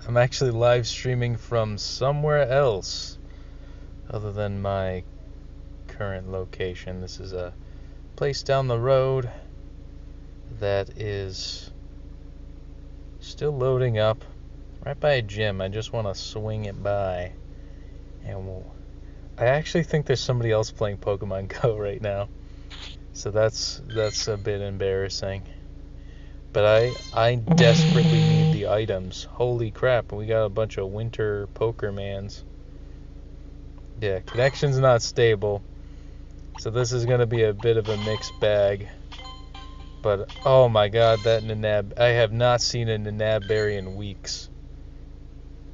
I'm actually live streaming from somewhere else other than my current location. This is a place down the road that is still loading up right by a gym. I just want to swing it by, and I actually think there's somebody else playing Pokemon Go right now, so that's a bit embarrassing. But I desperately need the items. Holy crap, we got a bunch of winter Pokémons. Yeah, connection's not stable, so this is going to be a bit of a mixed bag. But, oh my god, that Nanab, I have not seen a Nanabberry in weeks.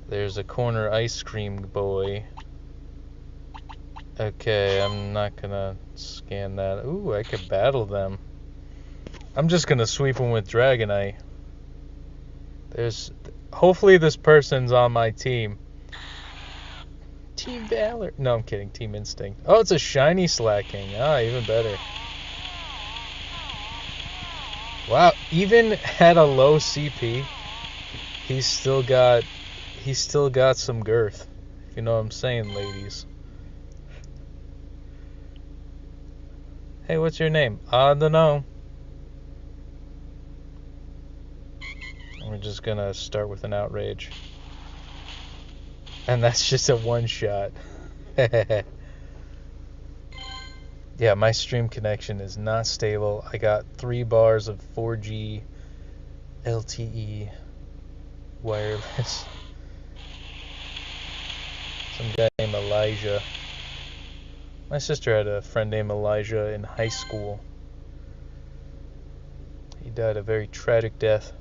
There's a corner ice cream boy. Okay, I'm not going to scan that. Ooh, I could battle them. I'm just going to sweep them with Dragonite. Hopefully this person's on my team. Team Valor. No, I'm kidding. Team Instinct. Oh, it's a shiny Slacking. Ah, even better. Wow, even at a low CP, he's still got some girth. If you know what I'm saying, ladies. Hey, what's your name? I don't know. We're just gonna start with an outrage. And that's just a one shot. Yeah, my stream connection is not stable. I got 3 bars of 4G LTE wireless. Some guy named Elijah. My sister had a friend named Elijah in high school. He died a very tragic death.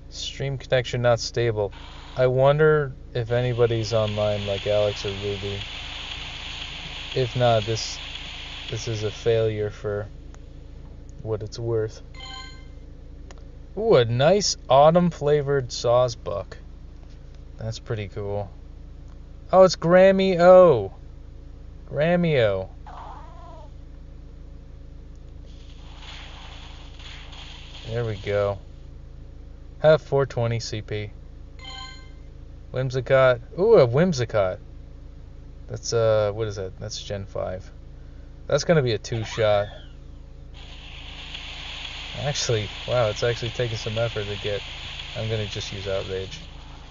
Stream connection not stable. I wonder if anybody's online like Alex or Ruby. If not, this is a failure for what it's worth. Ooh, a nice autumn flavored Sawsbuck. That's pretty cool. Oh, it's Grammy-O. Grammy-O. There we go. Have 420 CP. Whimsicott. Ooh, a Whimsicott. That's, what is that? That's Gen 5. That's gonna be a 2-shot. Actually, wow, it's actually taking some effort to get. I'm gonna just use Outrage.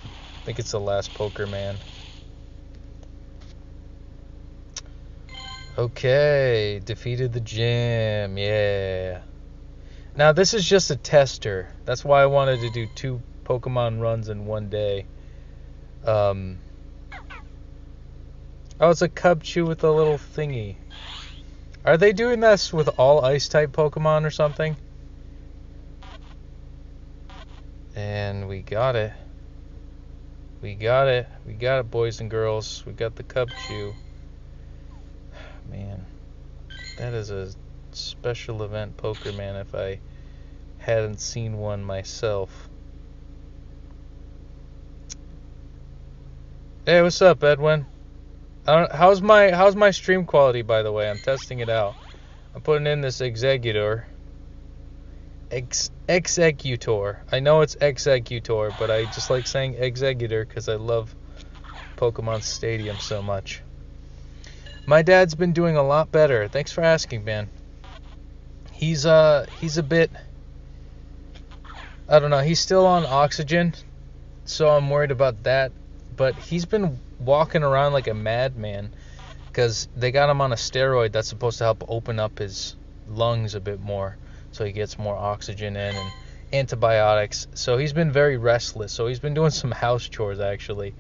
I think it's the last Pokémon. Okay, defeated the gym. Yeah. Now this is just a tester. That's why I wanted to do 2 Pokemon runs in one day. Oh, it's a Cubchoo with a little thingy. Are they doing this with all Ice-type Pokemon or something? And we got it. We got it. We got it, boys and girls. We got the Cubchoo. Man, that is a special event Pokémon if I hadn't seen one myself. Hey, what's up, Edwin? How's my stream quality, by the way? I'm testing it out. I'm putting in this Executor. Executor. I know it's Executor, but I just like saying Executor because I love Pokemon Stadium so much. My dad's been doing a lot better. Thanks for asking, man. He's a bit, I don't know, he's still on oxygen, so I'm worried about that. But he's been walking around like a madman because they got him on a steroid that's supposed to help open up his lungs a bit more so he gets more oxygen in, and antibiotics. So he's been very restless. So he's been doing some house chores actually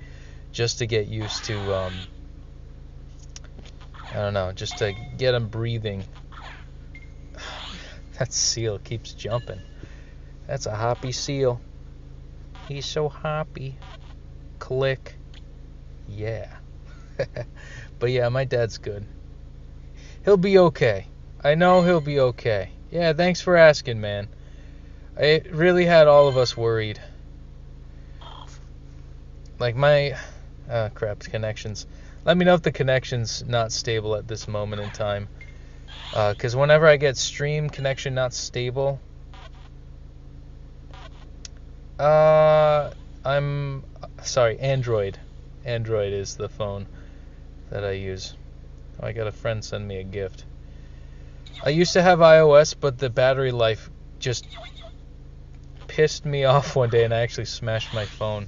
just to get used to, I don't know, just to get him breathing. That seal keeps jumping. That's a hoppy seal. He's so hoppy. Click. Yeah. But yeah, my dad's good. He'll be okay. I know he'll be okay. Yeah, thanks for asking, man. It really had all of us worried. Like my... crap, connections. Let me know if the connection's not stable at this moment in time. Because whenever I get stream connection not stable... sorry, Android. Android is the phone that I use. Oh, I got a friend send me a gift. I used to have iOS, but the battery life just pissed me off one day, and I actually smashed my phone.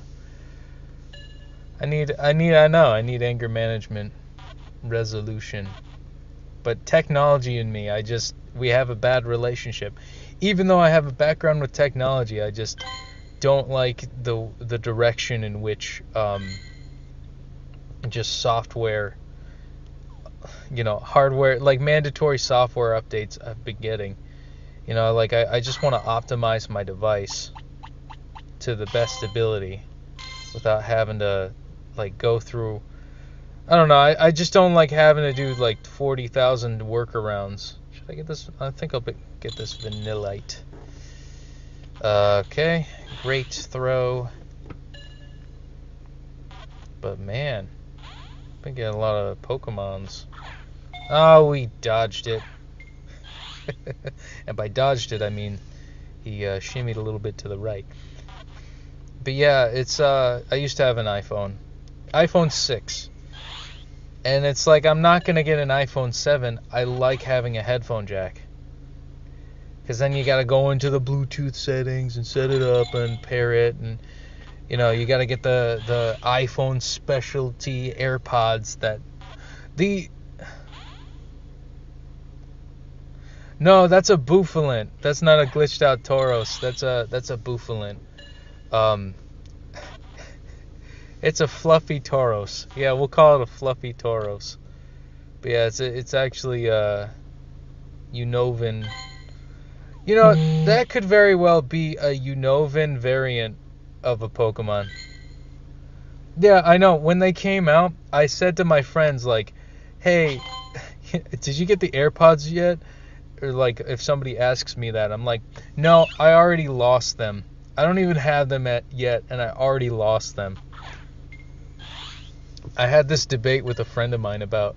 I need anger management, resolution. But technology and me, we have a bad relationship. Even though I have a background with technology, I just don't like the direction in which just software, hardware, like mandatory software updates I've been getting. Like I just want to optimize my device to the best ability without having to like go through. I don't know. I just don't like having to do like 40,000 workarounds. Should I get this? I think I'll get this Vanillite. Okay, great throw. But man, I've been getting a lot of Pokemons. Oh, we dodged it. And by dodged it, I mean he shimmied a little bit to the right. But yeah, it's I used to have an iPhone 6. And it's like I'm not going to get an iPhone 7. I like having a headphone jack. Because then you got to go into the Bluetooth settings and set it up and pair it. And, you got to get the iPhone specialty AirPods that... No, that's a Bouffalant. That's not a glitched out Tauros. That's a Bouffalant. It's a fluffy Tauros. Yeah, we'll call it a fluffy Tauros. But yeah, it's actually Unova. That could very well be a Unova variant of a Pokemon. Yeah, I know. When they came out, I said to my friends, like, hey, did you get the AirPods yet? Or, like, if somebody asks me that, I'm like, no, I already lost them. I don't even have them yet, and I already lost them. I had this debate with a friend of mine about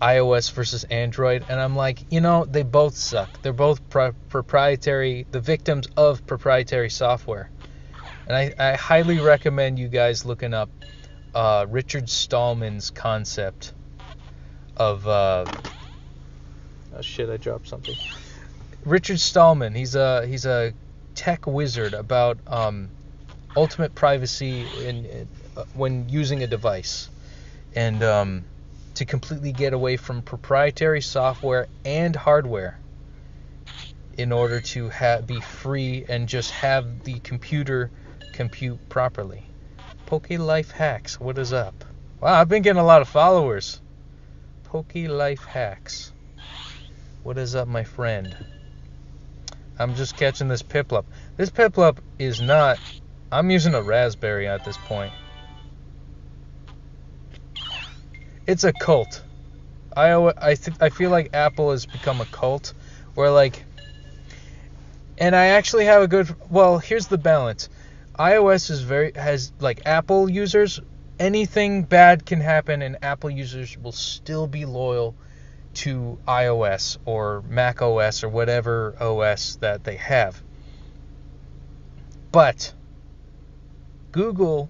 iOS versus Android, and I'm like, they both suck. They're both proprietary, the victims of proprietary software. And I highly recommend you guys looking up Richard Stallman's concept of... oh shit, I dropped something. Richard Stallman, he's a tech wizard about ultimate privacy when using a device. And to completely get away from proprietary software and hardware in order to be free and just have the computer compute properly. Poke Life Hacks, what is up? Wow, I've been getting a lot of followers. Poke Life Hacks. What is up, my friend? I'm just catching this Piplup. This Piplup is not... I'm using a raspberry at this point. It's a cult. I feel like Apple has become a cult where like, and I actually have a good, well, here's the balance. iOS has like Apple users, anything bad can happen and Apple users will still be loyal to iOS or Mac OS or whatever OS that they have. But Google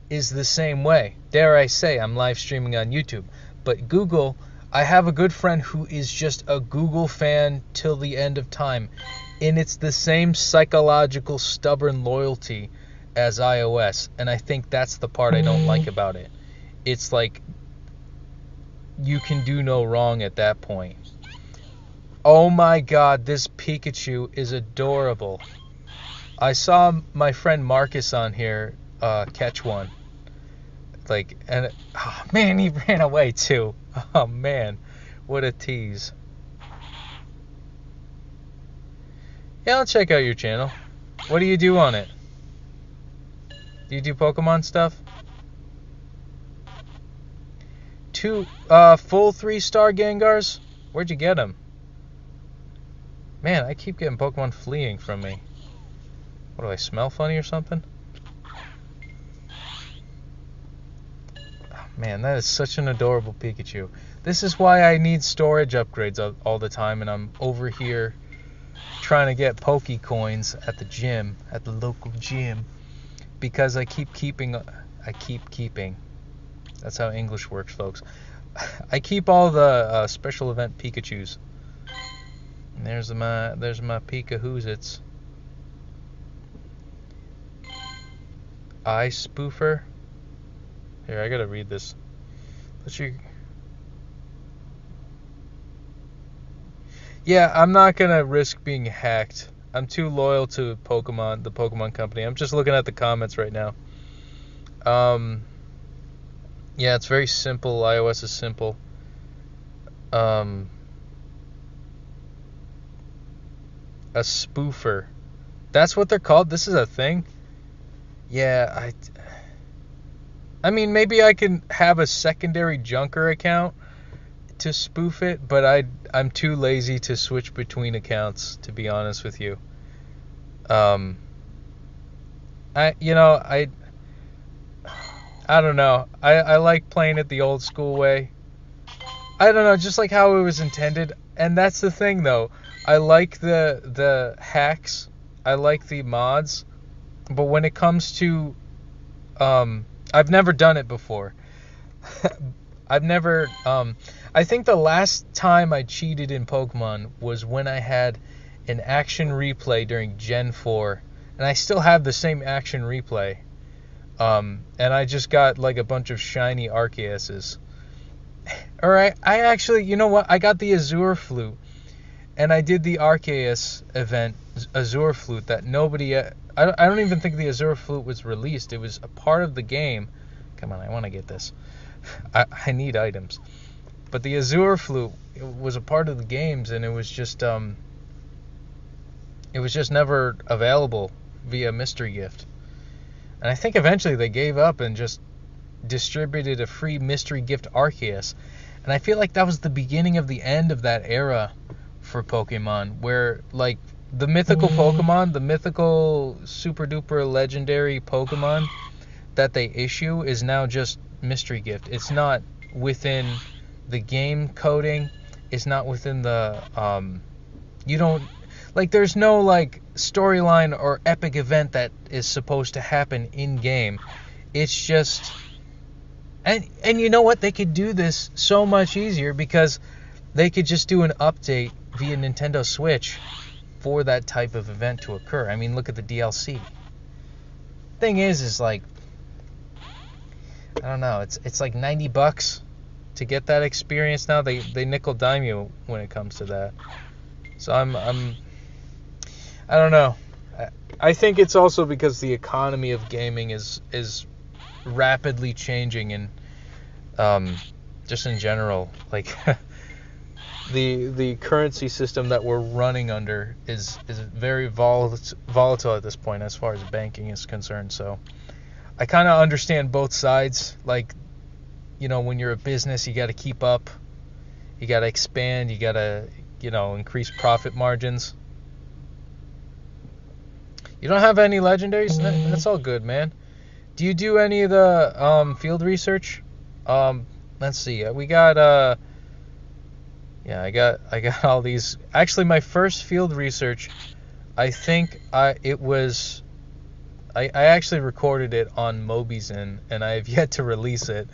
is the same way. Dare I say, I'm live streaming on YouTube. But Google, I have a good friend who is just a Google fan till the end of time. And it's the same psychological stubborn loyalty as iOS. And I think that's the part I don't like about it. It's like you can do no wrong at that point. Oh my god, this Pikachu is adorable. I saw my friend Marcus on here catch one. Like, and oh man, he ran away too. Oh man, what a tease. Yeah, I'll check out your channel. What do you do on it? Do you do Pokemon stuff? Two full 3-star Gengars? Where'd you get them? Man, I keep getting Pokemon fleeing from me. What, do I smell funny or something? Man, that is such an adorable Pikachu. This is why I need storage upgrades all the time, and I'm over here trying to get Pokecoins at the gym, at the local gym. because I keep keeping. That's how English works, folks. I keep all the special event Pikachus. And there's my Pika Who's-Its. Eye spoofer. Here, I gotta read this. Yeah, I'm not gonna risk being hacked. I'm too loyal to Pokemon, the Pokemon company. I'm just looking at the comments right now. Yeah, it's very simple. iOS is simple. A spoofer. That's what they're called? This is a thing? Yeah, I mean, maybe I can have a secondary Junker account to spoof it, but I'm too lazy to switch between accounts, to be honest with you. I don't know. I like playing it the old school way. I don't know, just like how it was intended. And that's the thing, though. I like the hacks. I like the mods. But when it comes to... I've never done it before. I've never... I think the last time I cheated in Pokemon was when I had an action replay during Gen 4. And I still have the same action replay. And I just got like a bunch of shiny Arceuses. Alright, I actually, you know what? I got the Azure Flute. And I did the Arceus event, Azure Flute, that nobody... I don't even think the Azure Flute was released. It was a part of the game. Come on, I want to get this. I need items. But the Azure Flute was a part of the games, and it was just never available via mystery gift. And I think eventually they gave up and just distributed a free mystery gift Arceus. And I feel like that was the beginning of the end of that era for Pokemon, where like the mythical Pokemon, the mythical super duper legendary Pokemon that they issue is now just mystery gift. It's not within the game coding. It's not within the you don't like there's no like storyline or epic event that is supposed to happen in game. It's just and you know what, they could do this so much easier because they could just do an update via Nintendo Switch for that type of event to occur. I mean, look at the DLC. Thing is like I don't know, it's like $90 to get that experience now. They nickel dime you when it comes to that. So I don't know. I think it's also because the economy of gaming is rapidly changing, and just in general, like the currency system that we're running under is very volatile at this point as far as banking is concerned. So I kind of understand both sides. Like, you know, when you're a business, you got to keep up, you got to expand, you got to, you know, increase profit margins. You don't have any legendaries? That's all good, man. Do you do any of the field research? Let's see. We got yeah, I got all these. Actually, my first field research, I think I actually recorded it on Mobizen, and I have yet to release it.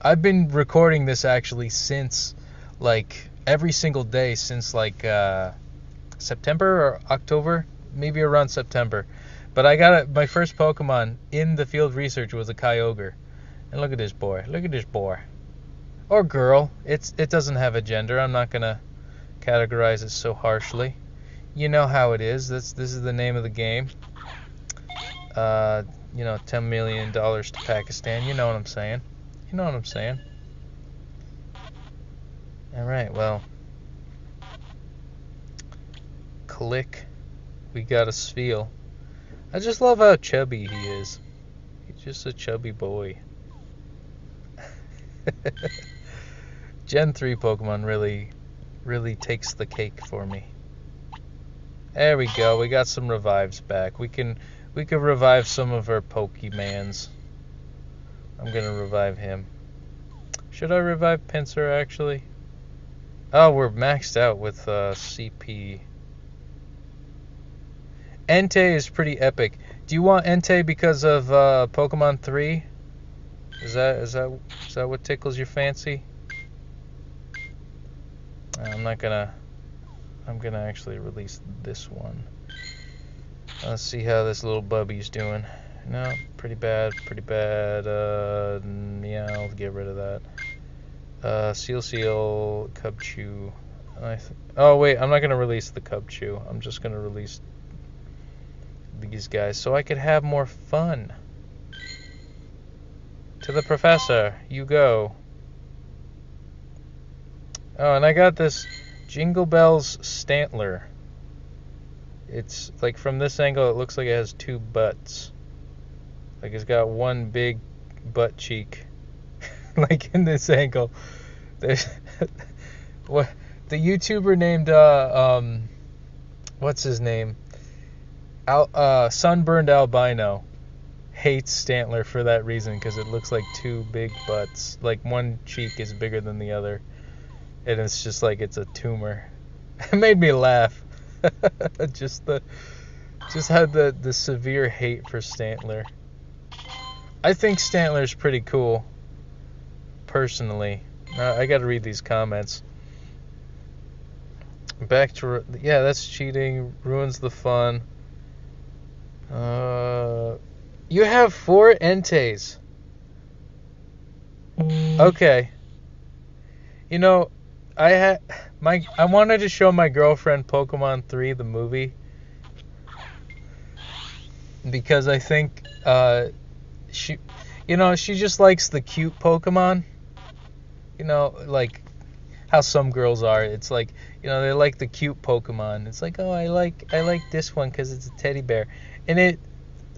I've been recording this actually since like every single day since like September or October. Maybe around September. But I got my first Pokemon in the field research was a Kyogre. And look at this boy. Look at this boy. Or girl. It doesn't have a gender. I'm not going to categorize it so harshly. You know how it is. This is the name of the game. You know, $10 million to Pakistan. You know what I'm saying. You know what I'm saying. Alright, well. Click. We got a Spheal. I just love how chubby he is. He's just a chubby boy. Gen 3 Pokemon really takes the cake for me. There we go. We got some revives back. We could revive some of our Pokemans. I'm gonna revive him. Should I revive Pinsir actually? Oh, we're maxed out with CP. Entei is pretty epic. Do you want Entei because of Pokemon 3? Is that what tickles your fancy? I'm gonna actually release this one. Let's see how this little bubby's doing. No, pretty bad. Yeah, I'll get rid of that. Seal, Cubchoo. Oh wait, I'm not gonna release the Cubchoo. I'm just gonna release these guys so I could have more fun. To the professor, you go. Oh, and I got this Jingle Bells Stantler. It's like from this angle, it looks like it has two butts. Like it's got one big butt cheek. Like in this angle, there's what the YouTuber named what's his name? Sunburned Albino hates Stantler for that reason, because it looks like two big butts. Like one cheek is bigger than the other, and it's just like it's a tumor. It made me laugh. just had the severe hate for Stantler. I think Stantler's pretty cool, personally. I gotta read these comments. Back to that's cheating. Ruins the fun. You have 4 Enteis. Okay. You know, I wanted to show my girlfriend Pokemon 3, the movie, because I think she just likes the cute Pokemon. You know, like how some girls are. It's like, they like the cute Pokemon. It's like, oh, I like this one because it's a teddy bear. And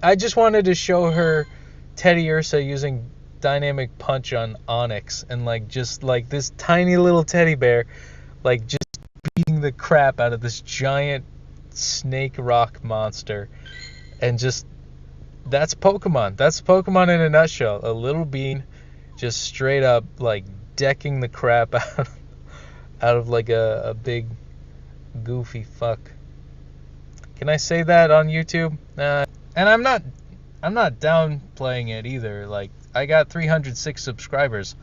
I just wanted to show her Teddy Ursa using Dynamic Punch on Onyx, and just this tiny little teddy bear, just beating the crap out of this giant snake rock monster. And that's Pokemon. That's Pokemon in a nutshell. A little bean just straight up decking the crap out of a big goofy fuck. Can I say that on YouTube? And I'm not downplaying it either. I got 306 subscribers.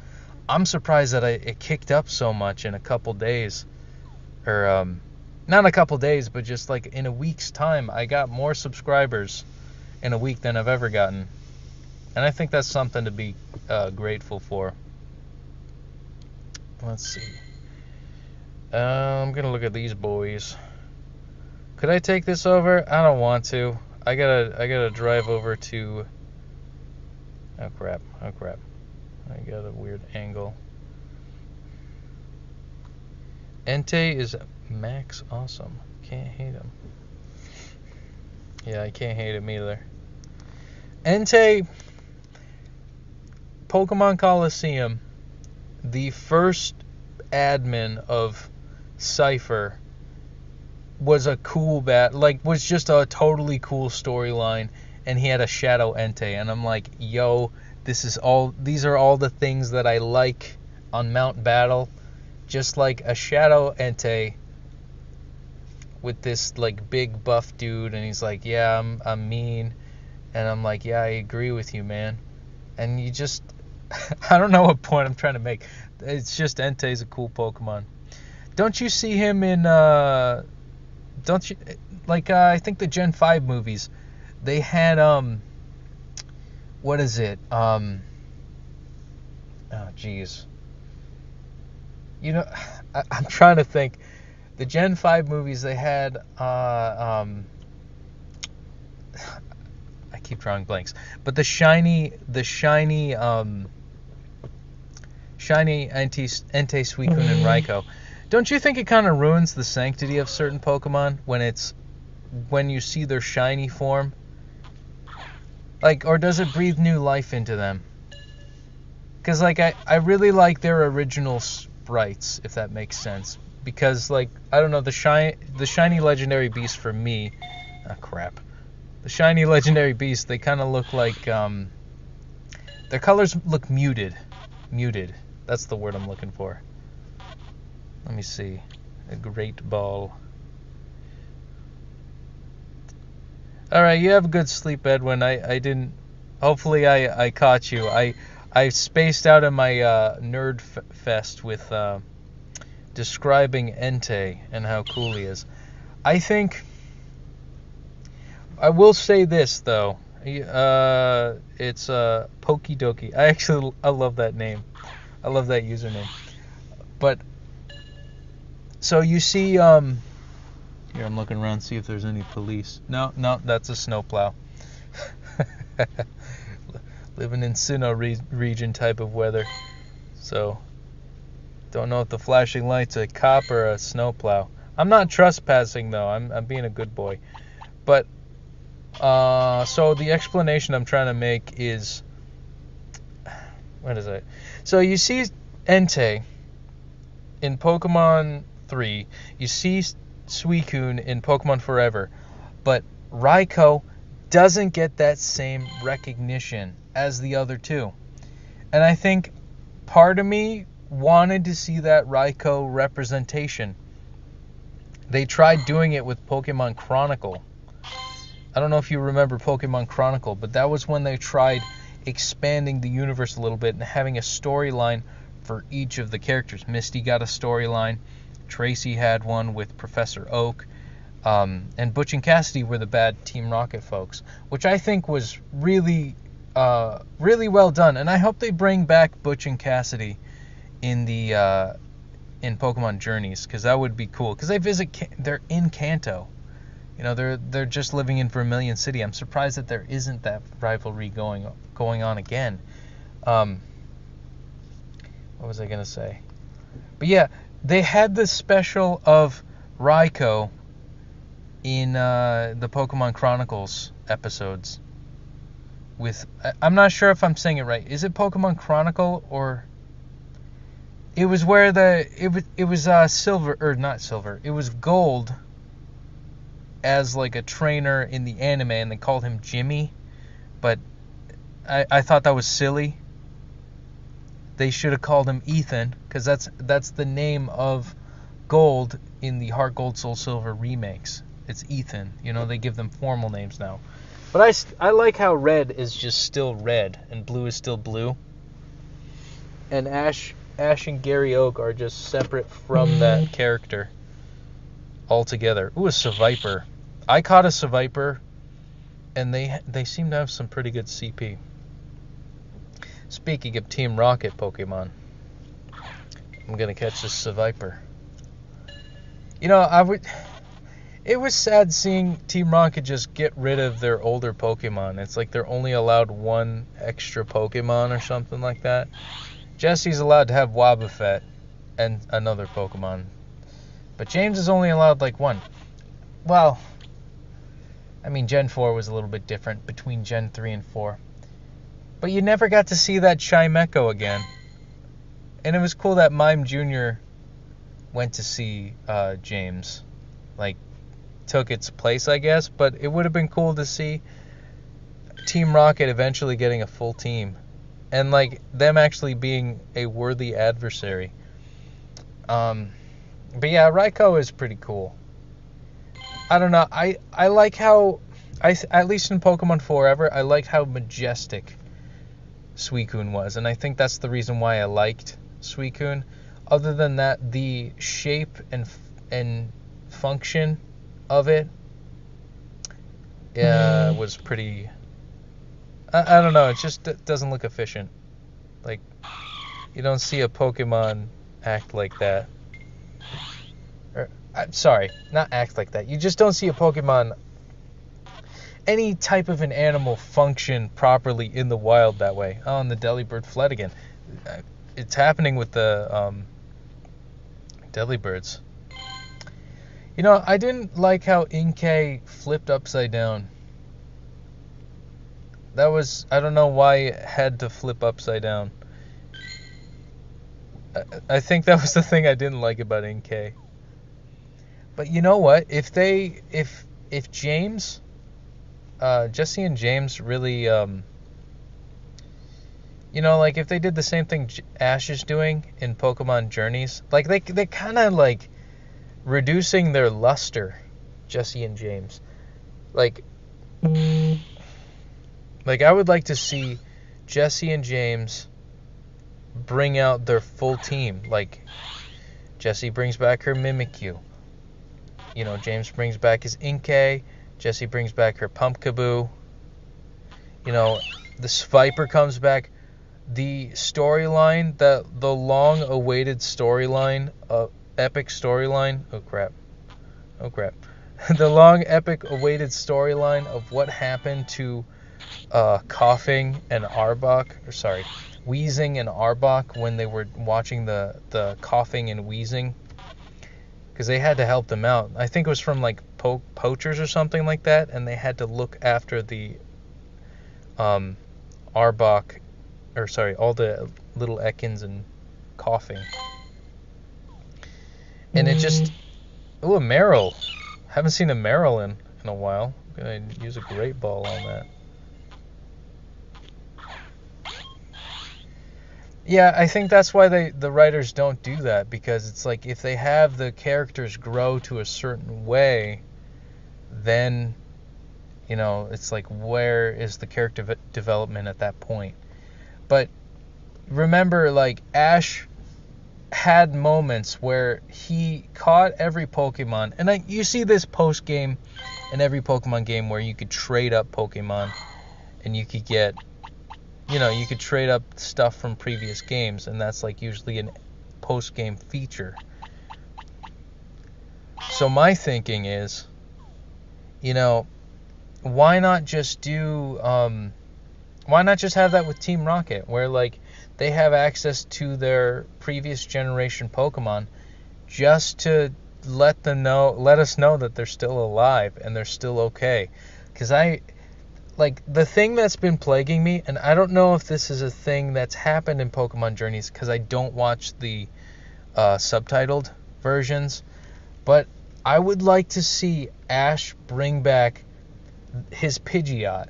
I'm surprised that it kicked up so much in a couple days. Or not a couple days, but just in a week's time, I got more subscribers in a week than I've ever gotten. And I think that's something to be grateful for. Let's see. I'm gonna look at these boys. Could I take this over? I don't want to. I gotta drive over to. Oh crap! I got a weird angle. Entei is max awesome. Can't hate him. Yeah, I can't hate him either. Entei, Pokemon Coliseum, the first admin of Cypher, was a cool was just a totally cool storyline, and he had a Shadow Entei, and I'm like, yo, these are all the things that I like on Mount Battle. Just like a Shadow Entei with this big buff dude, and he's like, yeah, I'm mean, and I'm like, yeah, I agree with you, man. And you just I don't know what point I'm trying to make. It's just Entei's a cool Pokemon. Don't you see him in don't you I think the Gen 5 movies, they had what is it? Oh jeez. I'm trying to think. The Gen 5 movies, they had I keep drawing blanks. But the shiny Entei, Suicune, and Raikou. Don't you think it kind of ruins the sanctity of certain Pokemon when you see their shiny form? Or does it breathe new life into them? Because I really like their original sprites, if that makes sense. Because I don't know, the shiny legendary beast for me, the shiny legendary beast, they kind of look like their colors look muted. That's the word I'm looking for. Let me see. A great ball. All right, you have a good sleep, Edwin. I didn't. Hopefully, I caught you. I spaced out in my nerd fest with describing Entei and how cool he is. I think I will say this though. It's Pokidoki. I love that name. I love that username. But so you see, here I'm looking around to see if there's any police. No, that's a snowplow. Living in Sinnoh region type of weather. So don't know if the flashing light's a cop or a snowplow. I'm not trespassing though. I'm being a good boy. But so the explanation I'm trying to make is, what is it? So you see Entei in Pokemon 3, you see Suicune in Pokemon Forever, but Raikou doesn't get that same recognition as the other two. And I think part of me wanted to see that Raikou representation. They tried doing it with Pokemon Chronicle. I don't know if you remember Pokemon Chronicle, but that was when they tried expanding the universe a little bit and having a storyline for each of the characters. Misty got a storyline, Tracy had one with Professor Oak, and Butch and Cassidy were the bad Team Rocket folks, which I think was really well done. And I hope they bring back Butch and Cassidy in the in Pokemon Journeys, because that would be cool. Because they're in Kanto. You know, they're just living in Vermilion City. I'm surprised that there isn't that rivalry going on again. What was I gonna say? But yeah, they had the special of Raikou in the Pokemon Chronicles episodes. I'm not sure if I'm saying it right. Is it Pokemon Chronicle, or it was where it was silver, or not silver? It was gold as like a trainer in the anime, and they called him Jimmy, but I thought that was silly. They should have called him Ethan, because that's the name of Gold in the Heart Gold Soul Silver remakes. It's Ethan. You know, they give them formal names now. But I like how red is just still red and blue is still blue. And Ash and Gary Oak are just separate from that character altogether. Ooh, a Seviper. I caught a Seviper, and they seem to have some pretty good CP. Speaking of Team Rocket Pokemon, I'm gonna catch this Seviper. You know, it was sad seeing Team Rocket just get rid of their older Pokemon. It's like they're only allowed one extra Pokemon or something like that. Jesse's allowed to have Wobbuffet and another Pokemon, but James is only allowed like one. Well, I mean, Gen 4 was a little bit different between Gen 3 and 4. But you never got to see that Chimecho again. And it was cool that Mime Jr. went to see James. Like, took its place, I guess. But it would have been cool to see Team Rocket eventually getting a full team. And, like, them actually being a worthy adversary. But yeah, Raikou is pretty cool. I don't know. I like how, at least in Pokemon Forever, I liked how majestic Suicune was. And I think that's the reason why I liked Suicune. Other than that, the shape and function of it was pretty... I don't know. It just doesn't look efficient. Like, you don't see a Pokemon act like that. I'm sorry, not act like that. You just don't see a Pokemon, any type of an animal, function properly in the wild that way. Oh, and the Delibird fled again. It's happening with the Delibirds. You know, I didn't like how Inkay flipped upside down. That was, I don't know why it had to flip upside down. I think that was the thing I didn't like about Inkay. But you know what? If James, Jesse and James really, you know, like if they did the same thing Ash is doing in Pokemon Journeys, like they kind of like reducing their luster, Jesse and James. Like Like, I would like to see Jesse and James bring out their full team. Like, Jesse brings back her Mimikyu. You know, James brings back his Inkay. Jesse brings back her Pumpkaboo. You know, the Viper comes back. The storyline, the long-awaited storyline, epic storyline. Oh crap. The long, epic, awaited storyline of what happened to Coughing and Wheezing and Arbok when they were watching the Coughing and Wheezing, because they had to help them out. I think it was from like poachers or something like that, and they had to look after the Arbok, all the little Ekans and Coughing. And it just, a Meryl. Haven't seen a Meryl in a while. I'm gonna use a Great Ball on that. Yeah, I think that's why the writers don't do that, because it's like if they have the characters grow to a certain way, then, you know, it's like, where is the character development at that point? But remember, like, Ash had moments where he caught every Pokemon, and you see this post game in every Pokemon game where you could trade up Pokemon, and you could get, you know, you could trade up stuff from previous games, and that's like usually a post game feature. So my thinking is, you know, why not just have that with Team Rocket, where like they have access to their previous generation Pokemon, just to let us know that they're still alive and they're still okay. Because the thing that's been plaguing me, and I don't know if this is a thing that's happened in Pokemon Journeys because I don't watch the subtitled versions, but I would like to see Ash bring back his Pidgeot.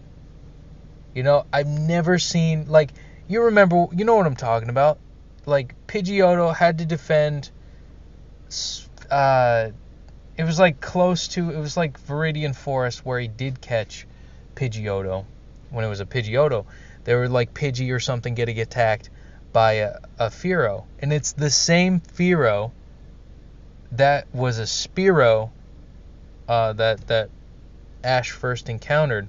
You know, I've never seen, like, you know what I'm talking about. Like, Pidgeotto had to defend, it was like Viridian Forest where he did catch Pidgeotto. When it was a Pidgeotto, they were like Pidgey or something getting attacked by a Fearow. And it's the same Fearow that was a Spearow that Ash first encountered.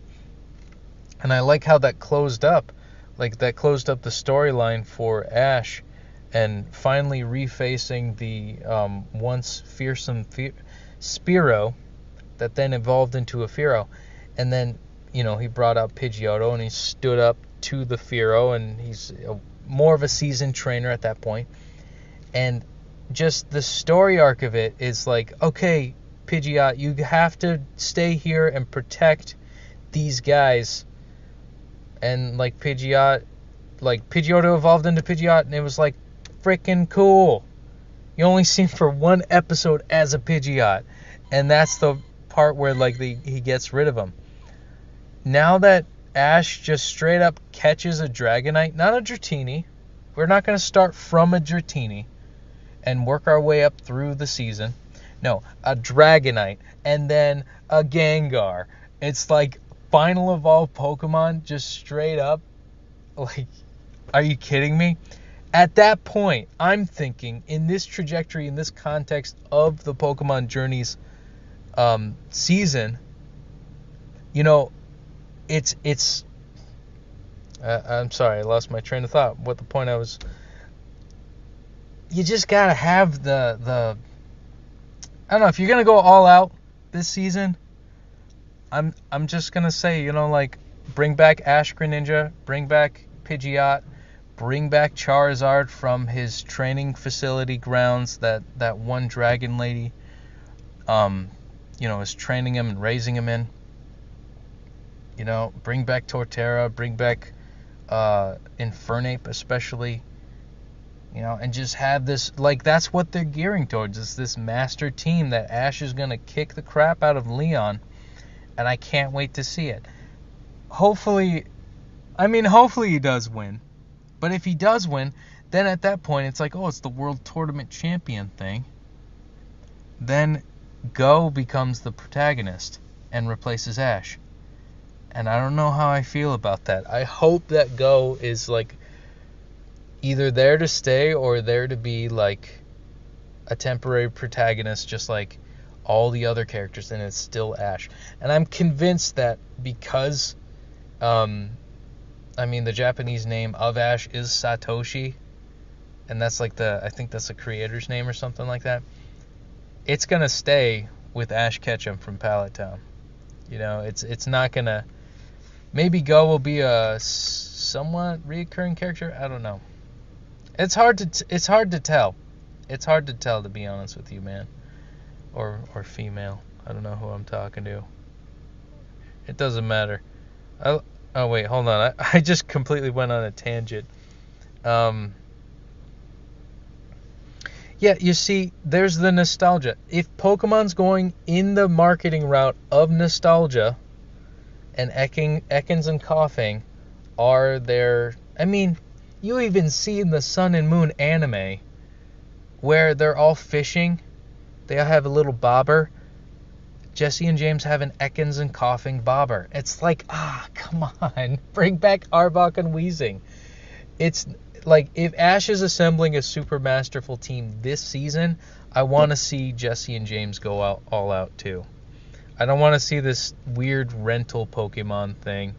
And I like how that closed up. Like, that closed up the storyline for Ash, and finally refacing the once fearsome Spearow that then evolved into a Fearow. And then, you know, he brought out Pidgeotto, and he stood up to the Fearow, and he's more of a seasoned trainer at that point. And just the story arc of it is like, okay, Pidgeot, you have to stay here and protect these guys. And like Pidgeotto evolved into Pidgeot, and it was like freaking cool. You only see him for one episode as a Pidgeot, and that's the part where like he gets rid of him. Now that Ash just straight up catches a Dragonite, not a Dratini. We're not going to start from a Dratini and work our way up through the season. No, a Dragonite, and then a Gengar. It's like final evolved Pokemon, just straight up. Like, are you kidding me? At that point, I'm thinking, in this trajectory, in this context of the Pokemon Journeys season, you know, it's I'm sorry, I lost my train of thought. What the point you just gotta have the I don't know, if you're gonna go all out this season, I'm just gonna say, you know, like, bring back Ash Greninja, bring back Pidgeot, bring back Charizard from his training facility grounds that one dragon lady you know, is training him and raising him in. You know, bring back Torterra, bring back Infernape especially. You know, and just have this, like, that's what they're gearing towards, is this master team that Ash is going to kick the crap out of Leon, and I can't wait to see it. Hopefully he does win, but if he does win, then at that point it's like, oh, it's the World Tournament Champion thing. Then Go becomes the protagonist and replaces Ash. And I don't know how I feel about that. I hope that Go is like either there to stay or there to be like a temporary protagonist, just like all the other characters, and it's still Ash. And I'm convinced that because the Japanese name of Ash is Satoshi, and that's like I think that's the creator's name or something like that. It's gonna stay with Ash Ketchum from Pallet Town. You know, it's not gonna. Maybe Go will be a somewhat reoccurring character. I don't know. It's hard to tell. It's hard to tell, to be honest with you, man. Or female. I don't know who I'm talking to. It doesn't matter. Oh wait, hold on. I just completely went on a tangent. Yeah, you see, there's the nostalgia. If Pokemon's going in the marketing route of nostalgia, and Ekans and Coughing are their... I mean, you even see in the Sun and Moon anime where they're all fishing. They all have a little bobber. Jesse and James have an Ekans and Coughing bobber. It's like, come on. Bring back Arbok and Weezing. It's like, if Ash is assembling a super masterful team this season, I want to see Jesse and James go all out too. I don't want to see this weird rental Pokemon thing.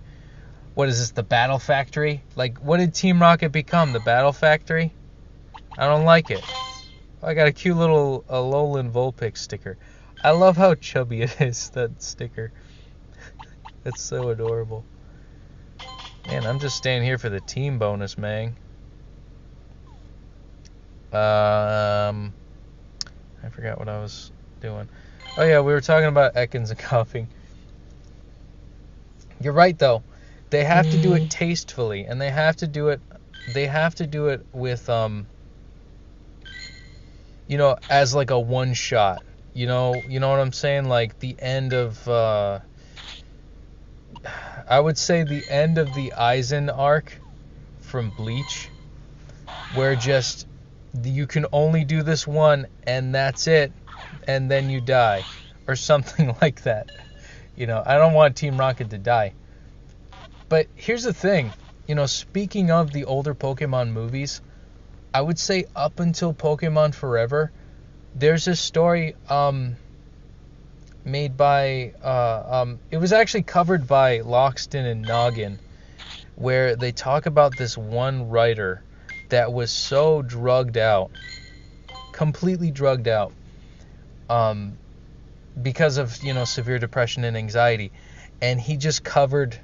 What is this, the Battle Factory? Like, what did Team Rocket become? The Battle Factory? I don't like it. I got a cute little Alolan Vulpix sticker. I love how chubby it is, that sticker. That's so adorable. Man, I'm just staying here for the team bonus, man. I forgot what I was doing. Oh yeah, we were talking about Ekans and Coughing. You're right though. They have to do it tastefully, and they have to do it with as like a one shot. You know what I'm saying? Like the end of I would say the end of the Aizen arc from Bleach, where just you can only do this one and that's it, and then you die, or something like that. I don't want Team Rocket to die. But here's the thing, speaking of the older Pokemon movies, I would say up until Pokemon Forever, there's a story made by it was actually covered by Loxton and Noggin, where they talk about this one writer that was so drugged out, completely drugged out, because of severe depression and anxiety, and he just covered,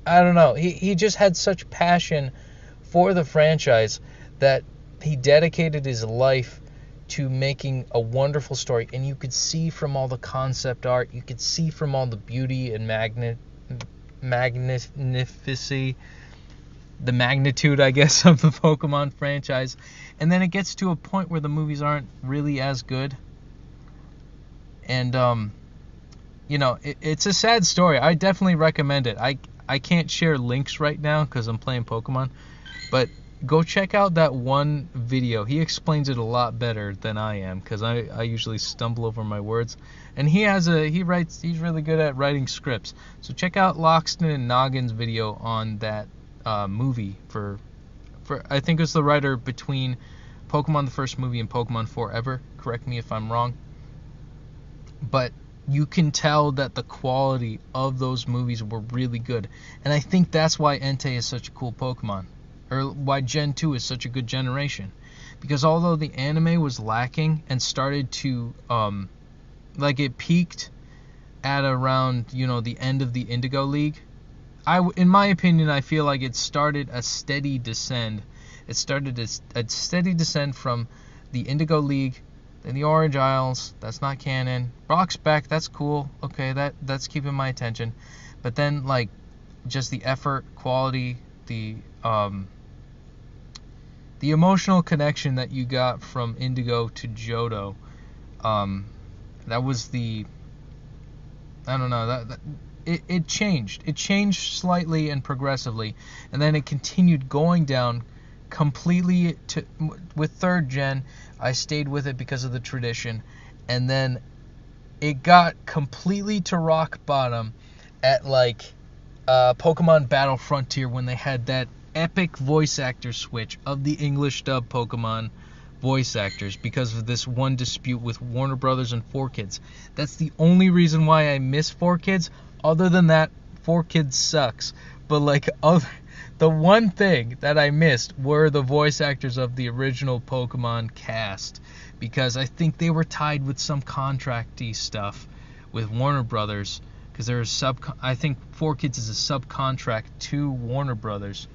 I don't know, he just had such passion for the franchise that he dedicated his life to making a wonderful story. And you could see from all the concept art, you could see from all the beauty and magnificency, the magnitude, I guess, of the Pokemon franchise. And then it gets to a point where the movies aren't really as good. And it's a sad story. I definitely recommend it. I can't share links right now because I'm playing Pokemon, but go check out that one video. He explains it a lot better than I am, because I usually stumble over my words. And he's really good at writing scripts. So check out Loxton and Noggin's video on that movie for I think it was the writer between Pokemon the first movie and Pokemon Forever. Correct me if I'm wrong. But you can tell that the quality of those movies were really good. And I think that's why Entei is such a cool Pokemon, or why Gen 2 is such a good generation. Because although the anime was lacking and started to, it peaked at around, the end of the Indigo League, in my opinion, I feel like it started a steady descent. It started a steady descent from the Indigo League, then the Orange Isles. That's not canon. Brock's back. That's cool. Okay, that's keeping my attention. But then, just the effort, quality, the emotional connection that you got from Indigo to Johto, that was the... I don't know, it changed. It changed slightly and progressively, and then it continued going down completely with third gen. I stayed with it because of the tradition, and then it got completely to rock bottom at like Pokemon Battle Frontier when they had that epic voice actor switch of the English dub Pokemon voice actors because of this one dispute with Warner Brothers and 4Kids. That's the only reason why I miss 4Kids. Other than that, 4Kids sucks. But like the one thing that I missed were the voice actors of the original Pokemon cast, because I think they were tied with some contracty stuff with Warner Brothers, because I think 4Kids is a subcontract to Warner Brothers.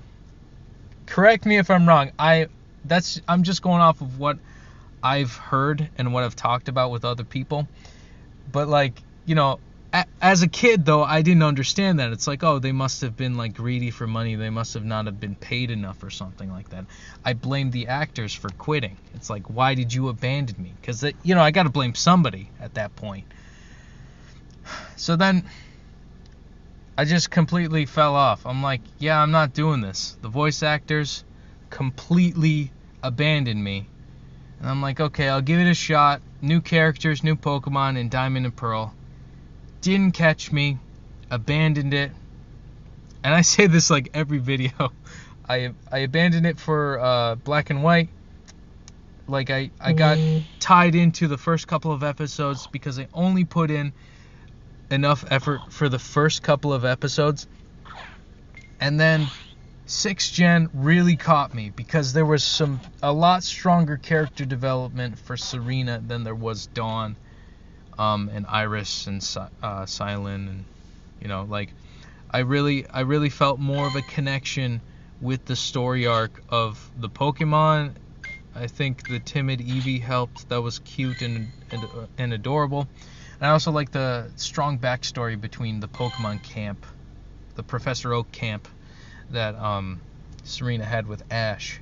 Correct me if I'm wrong. I'm just going off of what I've heard and what I've talked about with other people. But like, you know, as a kid though, I didn't understand that. It's like, oh, they must have been like greedy for money. They must have not have been paid enough or something like that. I blamed the actors for quitting. It's like, why did you abandon me? Because, you know, I got to blame somebody at that point. So then I just completely fell off. I'm like, yeah, I'm not doing this. The voice actors completely abandoned me. And I'm like, okay, I'll give it a shot. New characters, new Pokemon in Diamond and Pearl. Didn't catch me. Abandoned it. And I say this like every video. I abandoned it for Black and White. Like I got tied into the first couple of episodes because I only put in enough effort for the first couple of episodes. And then 6th Gen really caught me because there was a lot stronger character development for Serena than there was Dawn, and Iris and Silent, and you know, like I really felt more of a connection with the story arc of the Pokemon. I think the timid Eevee helped. That was cute and adorable. And I also like the strong backstory between the Pokemon camp, the Professor Oak camp that Serena had with Ash.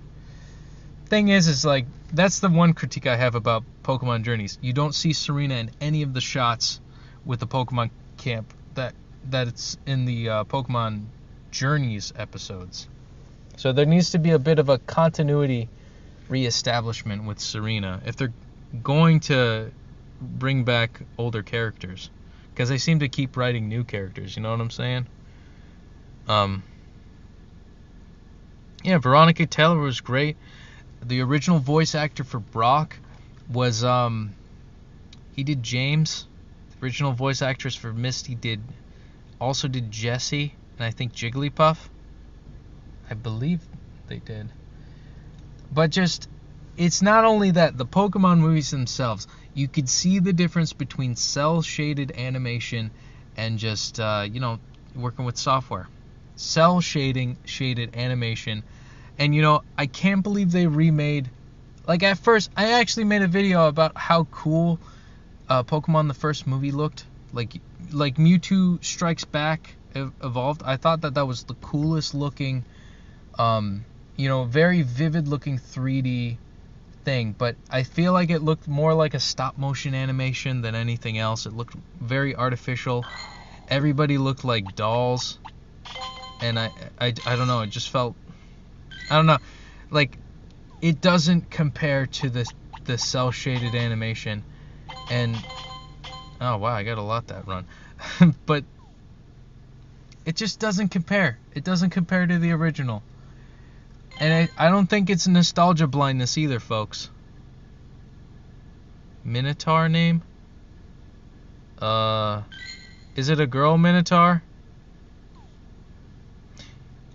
Thing is like, that's the one critique I have about Pokemon Journeys. You don't see Serena in any of the shots with the Pokemon camp that it's in the Pokemon Journeys episodes. So there needs to be a bit of a continuity reestablishment with Serena if they're going to bring back older characters, because they seem to keep writing new characters, you know what I'm saying? Yeah, Veronica Taylor was great. The original voice actor for Brock was he did James. The original voice actress for Misty also did Jessie, and I think Jigglypuff. I believe they did. But just, it's not only that, the Pokemon movies themselves, you could see the difference between cel-shaded animation and just, working with software. Cel-shaded animation. And, I can't believe they remade, like at first, I actually made a video about how cool Pokemon the first movie looked. Like Mewtwo Strikes Back evolved. I thought that was the coolest looking, very vivid looking 3D thing, but I feel like it looked more like a stop motion animation than anything else. It looked very artificial. Everybody looked like dolls, and I don't know, it just felt, I don't know, like it doesn't compare to the cel shaded animation. And oh wow, I got a lot that run. But it just doesn't compare. It doesn't compare to the original. And I don't think it's nostalgia blindness either, folks. Minotaur name? Is it a girl Minotaur?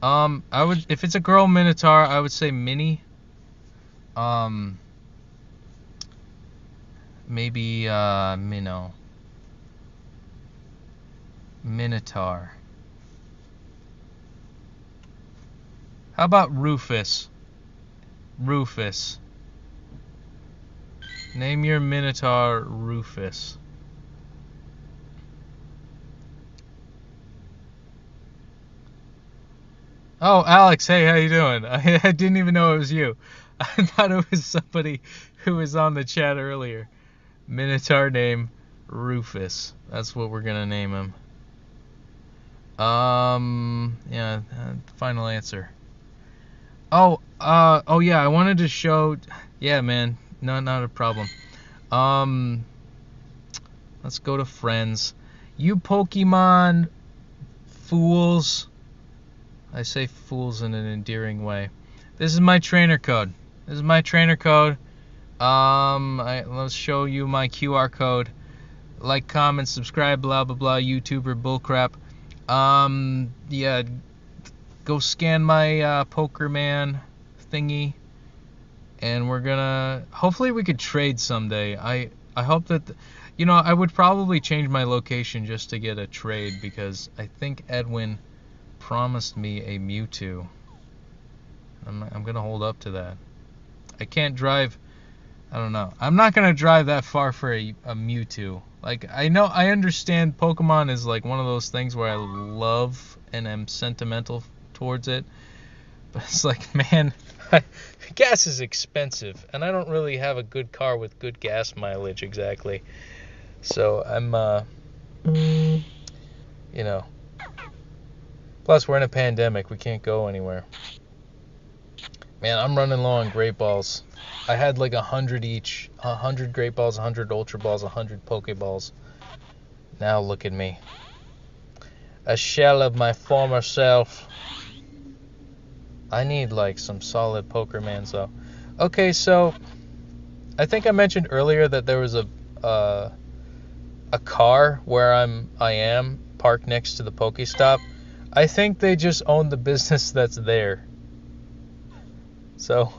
If it's a girl Minotaur, I would say Minnie. Maybe Minnow. Minotaur. How about Rufus? Rufus. Name your Minotaur Rufus. Oh, Alex, hey, how you doing? I didn't even know it was you. I thought it was somebody who was on the chat earlier. Minotaur name Rufus. That's what we're gonna name him. Yeah, final answer. Oh yeah, I wanted to show, yeah, man, not a problem. Let's go to friends. You Pokemon fools. I say fools in an endearing way. This is my trainer code. Let's show you my QR code. Like, comment, subscribe, blah blah blah. YouTuber bullcrap. Yeah. Go scan my Pokémon thingy, and we're gonna. Hopefully, we could trade someday. I hope that. I would probably change my location just to get a trade, because I think Edwin promised me a Mewtwo. I'm gonna hold up to that. I can't drive. I don't know. I'm not gonna drive that far for a Mewtwo. Like, I understand Pokemon is like one of those things where I love and am sentimental towards it, but it's like, man, gas is expensive, and I don't really have a good car with good gas mileage exactly. So I'm, plus we're in a pandemic, we can't go anywhere. Man, I'm running low on Great Balls. I had like 100 each, 100 Great Balls, 100 Ultra Balls, 100 Pokeballs. Now look at me, a shell of my former self. I need like some solid Pokémons though. Okay, so I think I mentioned earlier that there was a car where I am parked next to the Pokestop. I think they just own the business that's there. So,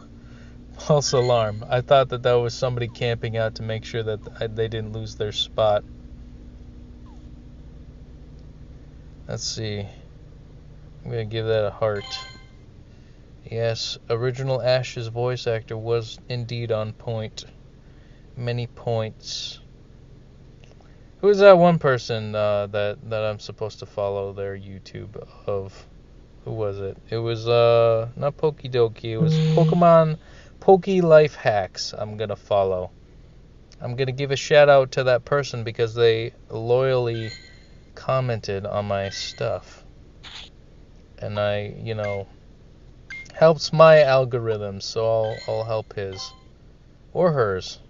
false alarm. I thought that was somebody camping out to make sure that they didn't lose their spot. Let's see. I'm going to give that a heart. Yes, original Ash's voice actor was indeed on point. Many points. Who is that one person that I'm supposed to follow their YouTube of? Who was it? It was not Pokedoki. It was Pokemon Poke Life Hacks. I'm gonna follow. I'm gonna give a shout out to that person because they loyally commented on my stuff, and helps my algorithm. So I'll help his or hers.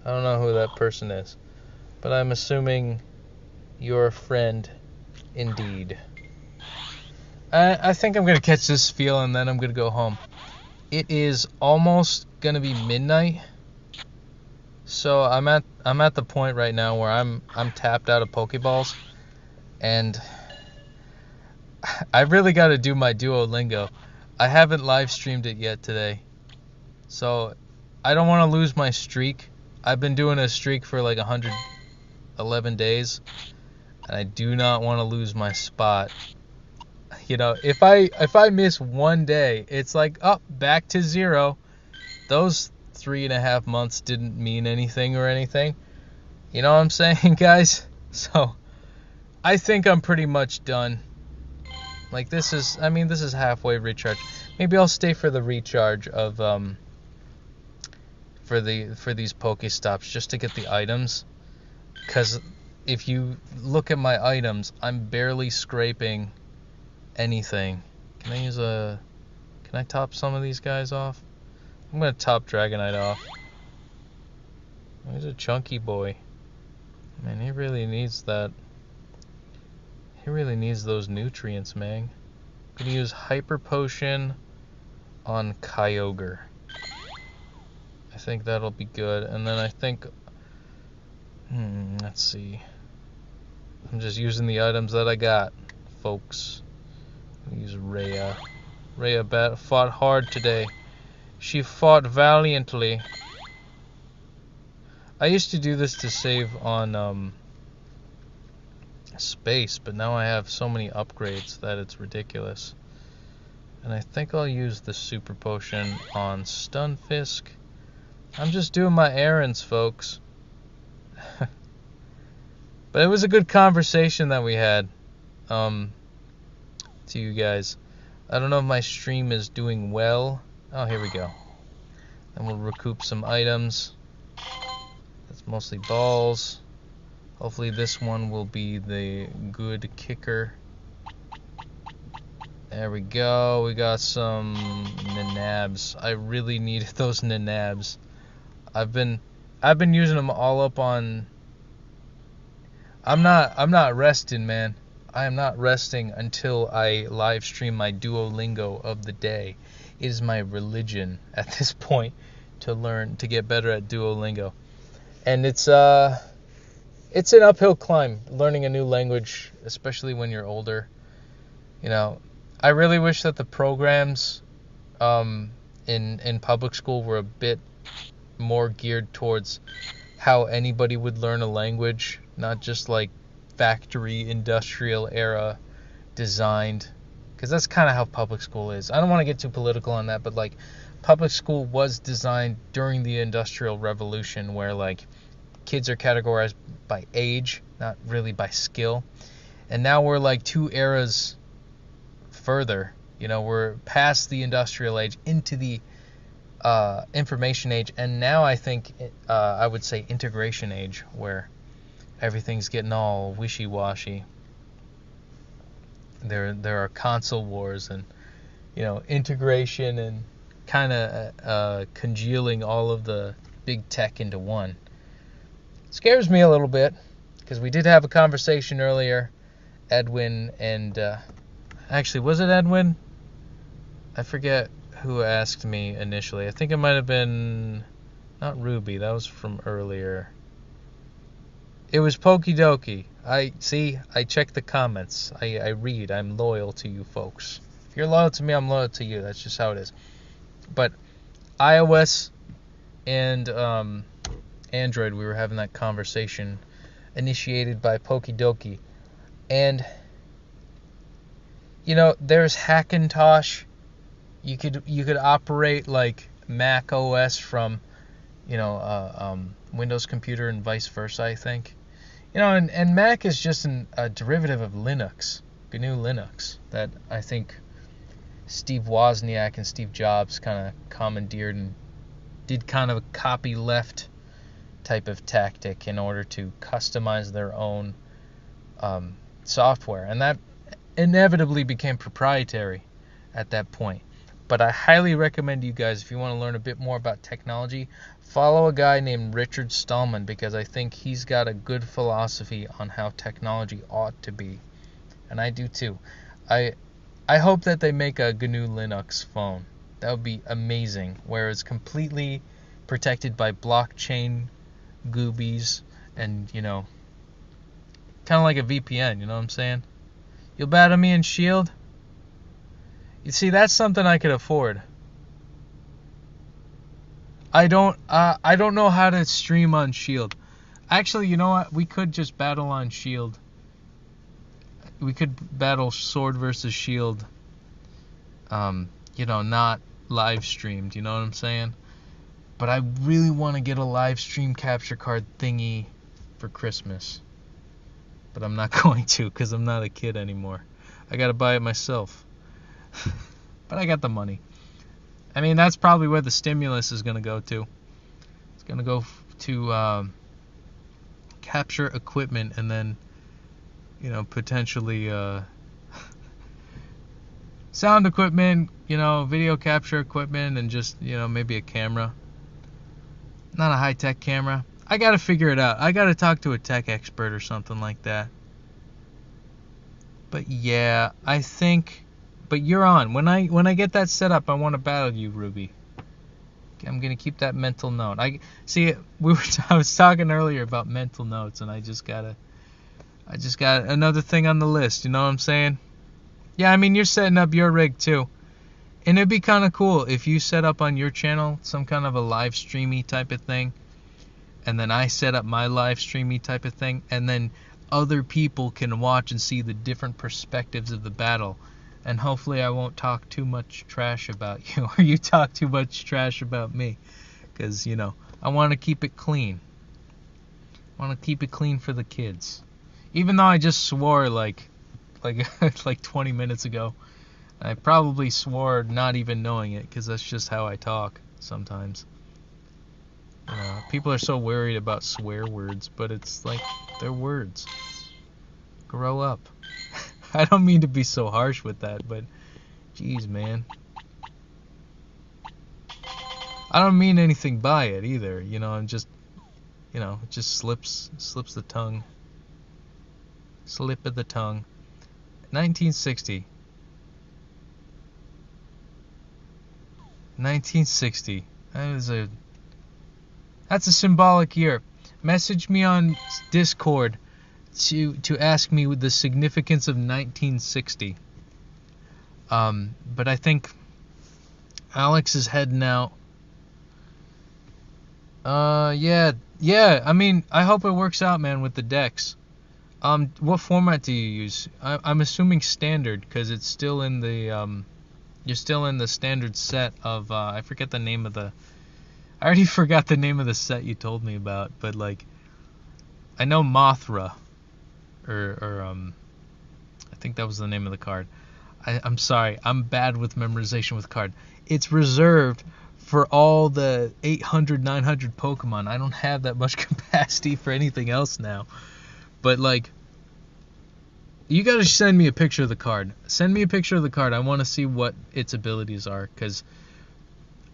I don't know who that person is, but I'm assuming you're a friend indeed. I think I'm going to catch this feel and then I'm going to go home. It is almost going to be midnight. So I'm at the point right now where I'm tapped out of Pokeballs, and I really got to do my Duolingo. I haven't live streamed it yet today. So I don't want to lose my streak. I've been doing a streak for like 111 days, and I do not want to lose my spot. If I miss one day, it's like, back to 0. Those 3.5 months didn't mean anything or anything. You know what I'm saying, guys? So I think I'm pretty much done. Like, this is halfway recharge. Maybe I'll stay for the recharge of for these Pokestops just to get the items, because if you look at my items, I'm barely scraping anything. Can I top some of these guys off? I'm gonna top Dragonite off. He's a chunky boy. Man, he really needs that. He really needs those nutrients, man. I'm gonna use Hyper Potion on Kyogre. I think that'll be good. And then I think, let's see. I'm just using the items that I got, folks. I'll use Rhea. Rhea fought hard today. She fought valiantly. I used to do this to save on space, but now I have so many upgrades that it's ridiculous. And I think I'll use the Super Potion on Stunfisk. I'm just doing my errands, folks. But it was a good conversation that we had to you guys. I don't know if my stream is doing well. Oh, here we go. And we'll recoup some items. That's mostly balls. Hopefully this one will be the good kicker. There we go. We got some Nanabs. I really needed those Nanabs. I've been using them all up on. I'm not resting, man. I am not resting until I live stream my Duolingo of the day. It is my religion at this point to get better at Duolingo. And it's an uphill climb learning a new language, especially when you're older. I really wish that the programs in public school were a bit more geared towards how anybody would learn a language, not just like factory industrial era designed, because that's kind of how public school is. I don't want to get too political on that, but like public school was designed during the Industrial Revolution, where like kids are categorized by age, not really by skill. And now we're like 2 eras further. We're past the industrial age into the information age, and now I think I would say integration age, where everything's getting all wishy-washy. There are console wars and integration and kind of congealing all of the big tech into one. It scares me a little bit, because we did have a conversation earlier, Edwin and actually, was it Edwin? I forget who asked me initially. I think it might have been not Ruby. That was from earlier. It was Pokidoki. I check the comments. I read. I'm loyal to you folks. If you're loyal to me, I'm loyal to you. That's just how it is. But iOS and Android, we were having that conversation initiated by Pokidoki. And there's Hackintosh. You could operate like Mac OS from Windows computer and vice versa, I think. And Mac is just a derivative of Linux, GNU Linux, that I think Steve Wozniak and Steve Jobs kind of commandeered and did kind of a copyleft type of tactic in order to customize their own software. And that inevitably became proprietary at that point. But I highly recommend you guys, if you want to learn a bit more about technology, follow a guy named Richard Stallman, because I think he's got a good philosophy on how technology ought to be. And I do too. I hope that they make a GNU Linux phone. That would be amazing, where it's completely protected by blockchain goobies and, kind of like a VPN, you know what I'm saying? You'll battle me in Shield? You see, that's something I could afford. I don't know how to stream on Shield. Actually, you know what? We could just battle on Shield. We could battle Sword versus Shield. Not live streamed. You know what I'm saying? But I really want to get a live stream capture card thingy for Christmas. But I'm not going to, because I'm not a kid anymore. I gotta buy it myself. But I got the money. I mean, that's probably where the stimulus is going to go to. It's going to go to capture equipment, and then, potentially sound equipment, video capture equipment, and just, maybe a camera. Not a high-tech camera. I got to figure it out. I got to talk to a tech expert or something like that. But yeah, I think... But you're on. When I get that set up, I want to battle you, Ruby. I'm gonna keep that mental note. I was talking earlier about mental notes, and I just got another thing on the list. You know what I'm saying? Yeah, I mean, you're setting up your rig too, and it'd be kind of cool if you set up on your channel some kind of a live streamy type of thing, and then I set up my live streamy type of thing, and then other people can watch and see the different perspectives of the battle. And hopefully I won't talk too much trash about you, or you talk too much trash about me. Because, I want to keep it clean. I want to keep it clean for the kids. Even though I just swore like 20 minutes ago. I probably swore not even knowing it, because that's just how I talk sometimes. People are so worried about swear words, but it's like, they're words. Grow up. I don't mean to be so harsh with that, but geez, man. I don't mean anything by it either, I'm just, it just slips the tongue. Slip of the tongue. 1960. 1960. That's a symbolic year. Message me on Discord to ask me the significance of 1960. But I think Alex is heading out. Yeah. I mean, I hope it works out, man, with the decks. What format do you use? I'm assuming standard, because it's still in the you're still in the standard set of I forget the name of the. I already forgot the name of the set you told me about, but like, I know Mothra, or I think that was the name of the card. I'm sorry, I'm bad with memorization with card. It's reserved for all the 800, 900 Pokemon. I don't have that much capacity for anything else now. But like, you gotta send me a picture of the card. Send me a picture of the card. I want to see what its abilities are, because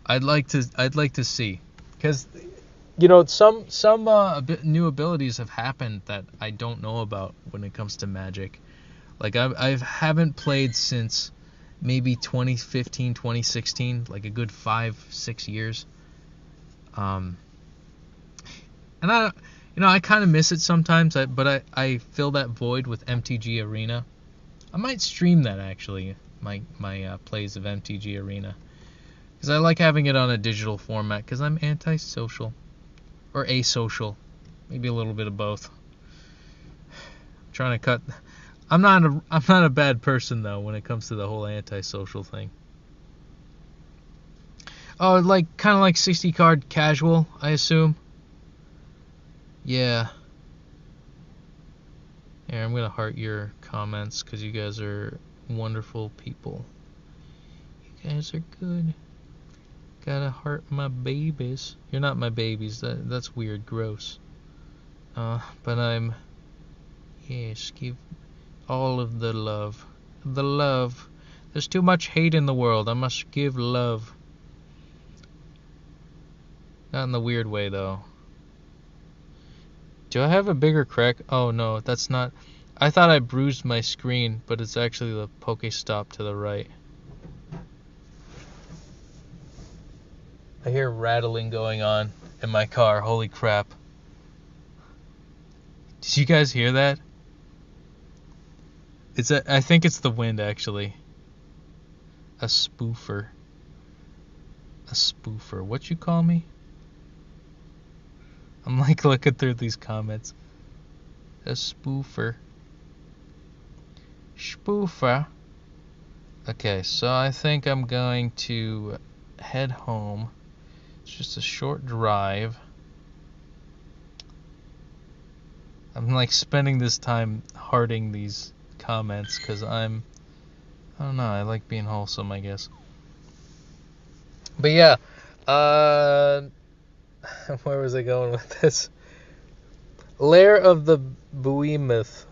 I'd like to see, because you know, some new abilities have happened that I don't know about when it comes to Magic. Like I haven't played since maybe 2015, 2016, like a good 5-6 years. And I kind of miss it sometimes, but I fill that void with MTG Arena. I might stream that, actually, my plays of MTG Arena, because I like having it on a digital format, because I'm antisocial, or asocial, maybe a little bit of both. I'm trying to cut. I'm not a bad person, though, when it comes to the whole antisocial thing. Oh, like kind of like 60 card casual, I assume. Yeah. Here, I'm gonna heart your comments, because you guys are wonderful people. You guys are good. Gotta heart my babies. You're not my babies. That's weird, gross. But I'm. Yes, give all of the love. The love. There's too much hate in the world. I must give love. Not in the weird way, though. Do I have a bigger crack? Oh, no, that's not. I thought I bruised my screen, but it's actually the Pokestop to the right. I hear rattling going on in my car. Holy crap. Did you guys hear that? I think it's the wind, actually. A spoofer. A spoofer. What you call me? I'm like looking through these comments. A spoofer. Spoofer. Okay, so I think I'm going to head home. It's just a short drive. I'm like spending this time hearting these comments, because I don't know, I like being wholesome, I guess. But yeah, where was I going with this? Lair of the Buemouth.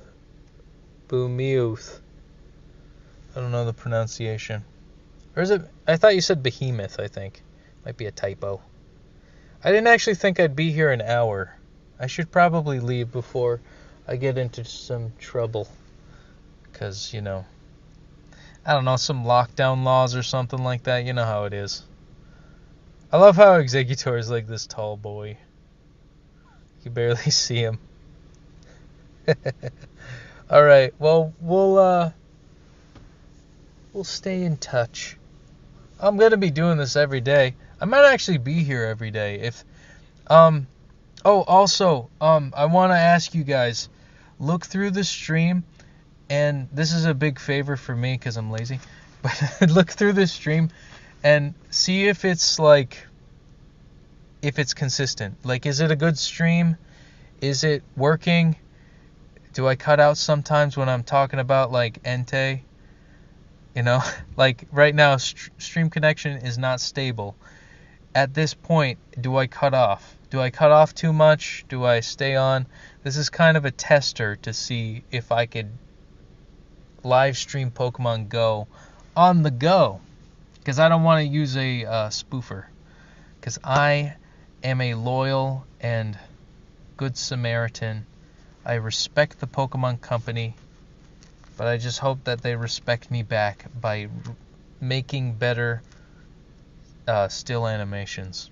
I don't know the pronunciation. Or is it? I thought you said Behemoth, I think. Might be a typo. I didn't actually think I'd be here an hour. I should probably leave before I get into some trouble. Because, you know, I don't know, some lockdown laws or something like that. You know how it is. I love how Executor is like this tall boy. You can barely see him. Alright, well, we'll stay in touch. I'm going to be doing this every day. I might actually be here every day. If, I want to ask you guys, look through the stream, and this is a big favor for me because I'm lazy, but look through the stream and see if it's consistent. Like, is it a good stream? Is it working? Do I cut out sometimes when I'm talking about, like, Entei? You know, like, right now, stream connection is not stable. At this point, do I cut off? Do I cut off too much? Do I stay on? This is kind of a tester to see if I could live stream Pokemon Go on the go. Because I don't want to use a spoofer. Because I am a loyal and good Samaritan. I respect the Pokemon Company. But I just hope that they respect me back by making better still animations.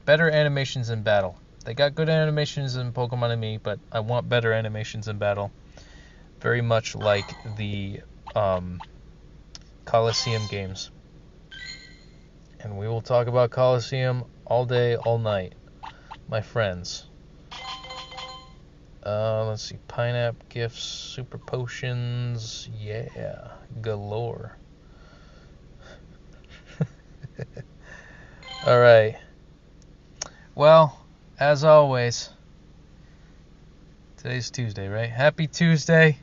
Better animations in battle. They got good animations in Pokemon and me, but I want better animations in battle. Very much like the Coliseum games. And we will talk about Coliseum all day, all night, my friends. Let's see, pineapple gifts, super potions, yeah, galore. Alright. Well, as always, today's Tuesday, right? Happy Tuesday,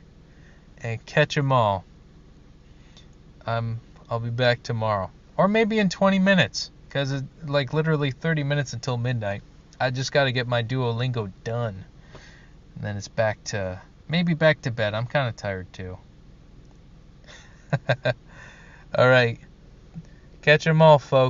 and catch 'em all. I'll be back tomorrow. Or maybe in 20 minutes, because it's like literally 30 minutes until midnight. I just got to get my Duolingo done. And then it's maybe back to bed. I'm kind of tired too. Alright. Catch 'em all, folks.